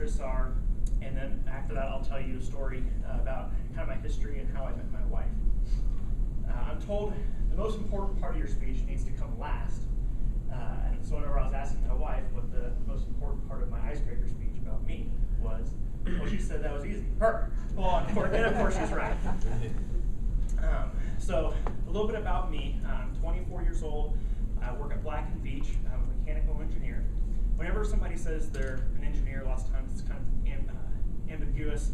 interests are, and then after that I'll tell you a story about kind of my history and how I met my wife. I'm told the most important part of your speech needs to come last. And so whenever I was asking my wife what the most important part of my icebreaker speech about me was, well, she said that was easy. Her. Well, and of course she's right. So a little bit about me. I'm 24 years old. I work at Black & Veatch. I'm a mechanical engineer. Whenever somebody says they're an engineer, lots of times it's kind of ambiguous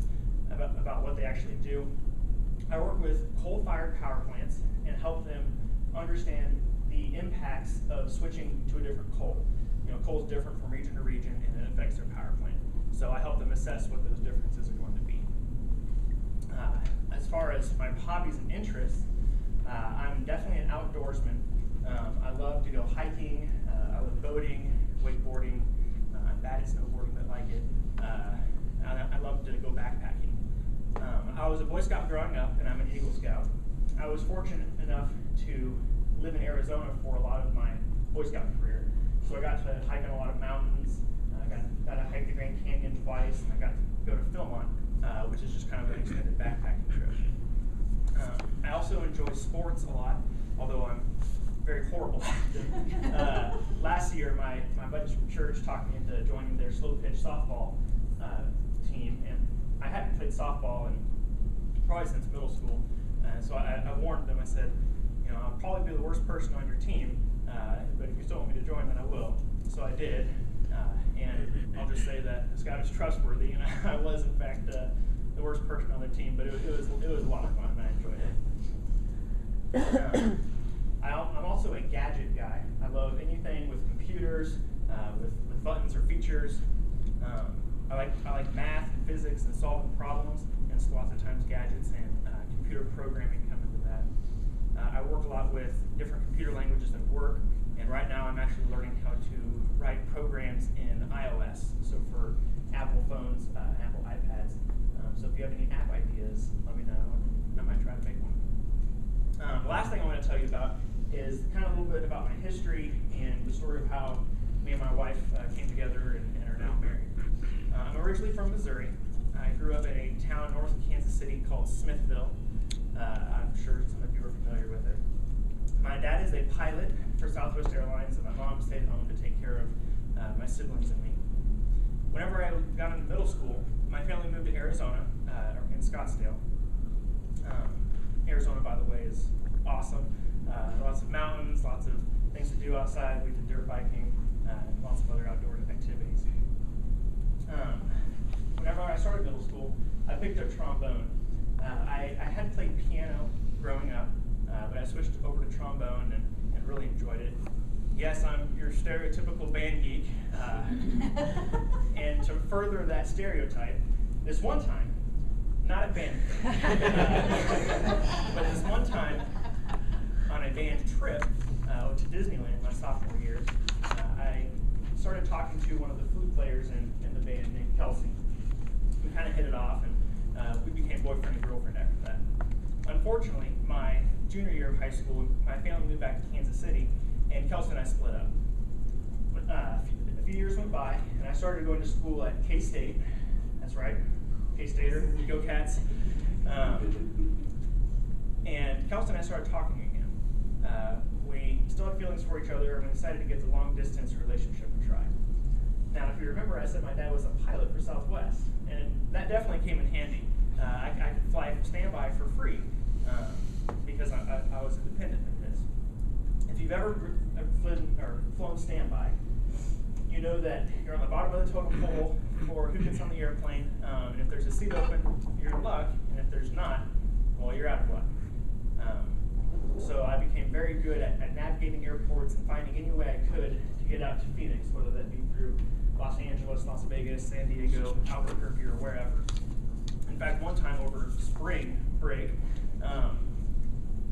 about what they actually do. I work with coal-fired power plants and help them understand the impacts of switching to a different coal. Coal is different from region to region, and it affects their power plant. So I help them assess what those differences are going to be. As far as my hobbies and interests, I'm definitely an outdoorsman. I love to go hiking. I love boating, wakeboarding. I'm bad at snowboarding, but like it. I love to go backpacking. I was a Boy Scout growing up, and I'm an Eagle Scout. I was fortunate enough to live in Arizona for a lot of my Boy Scout career. So I got to hike on a lot of mountains. I got to hike the Grand Canyon twice, and I got to go to Philmont, which is just kind of an extended backpacking trip. I also enjoy sports a lot, although I'm very horrible at them. Last year, my buddies from church talked me into joining their slow pitch softball team, and I hadn't played softball in probably since middle school. So I warned them. I said, I'll probably be the worst person on your team, but if you still want me to join, then I will. So I did, and I'll just say that Scott is trustworthy, and I was in fact the worst person on the team, but it was a lot of fun, and I enjoyed it. I'm also a gadget guy. I love anything with computers, with buttons or features. I like math and physics and solving problems, and so lots of times gadgets and computer programming come into that. I work a lot with different computer languages at work, and right now I'm actually learning how to write programs in iOS. So for Apple phones, Apple iPads. So if you have any app ideas, let me know, and I might try to make one. The last thing I want to tell you about is kind of a little bit about my history and the story of how me and my wife came together and are now married. I'm originally from Missouri. I grew up in a town north of Kansas City called Smithville. I'm sure some of you are familiar with it. My dad is a pilot for Southwest Airlines, and my mom stayed home to take care of my siblings and me. Whenever I got into middle school, my family moved to Arizona, in Scottsdale. Arizona, by the way, is awesome. Lots of mountains, lots of things to do outside. We did dirt biking, and lots of other outdoor activities. Whenever I started middle school, I picked up trombone. I had played piano growing up, but I switched over to trombone and really enjoyed it. Yes, I'm your stereotypical band geek. And to further that stereotype, this one time, not at band, but this one time on a band trip to Disneyland my sophomore year, I started talking to one of the flute players in the band named Kelsey. We kind of hit it off, and we became boyfriend and girlfriend after that. Unfortunately, my junior year of high school, my family moved back to Kansas City, and Kelsey and I split up. A few years went by, and I started going to school at K-State. That's right, K-Stater, go Cats. And Kelsey and I started talking again. We still had feelings for each other, and we decided to give the long-distance relationship a try. Now, if you remember, I said my dad was a pilot for Southwest, and that definitely came in handy. I could fly standby for free because I was independent in this. If you've ever flown standby, you know that you're on the bottom of the totem pole for who gets on the airplane, and if there's a seat open, you're in luck, and if there's not, well, you're out of luck. So I became very good at navigating airports and finding any way I could to get out to Phoenix, whether that be through Los Angeles, Las Vegas, San Diego, Albuquerque, or wherever. In fact, one time over spring break,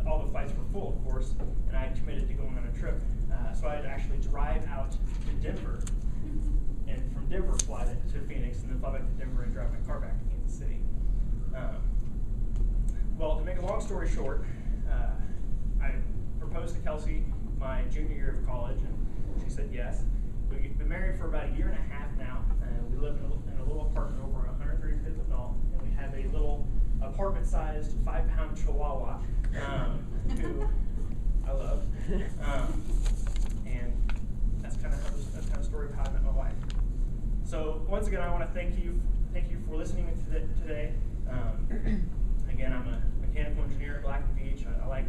all the flights were full, of course, and I had committed to going on a trip. So I had to actually drive out to Denver, and from Denver fly to Phoenix, and then fly back to Denver and drive my car back to Kansas City. Well, to make a long story short, I proposed to Kelsey my junior year of college, and she said yes. We been married for about a year and a half now. We live in a little apartment over 135th and Knoll, and we have a little apartment-sized 5-pound Chihuahua who I love. And that's kind of story of how I met my wife. So once again, I want to thank you for listening today. Again, I'm a mechanical engineer at Black & Veatch. I like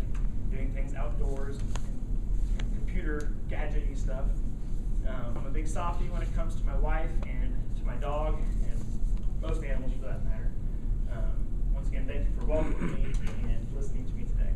doing things outdoors and computer gadgety stuff. I'm a big softie when it comes to my wife and to my dog and most animals for that matter. Once again, thank you for welcoming me and listening to me today.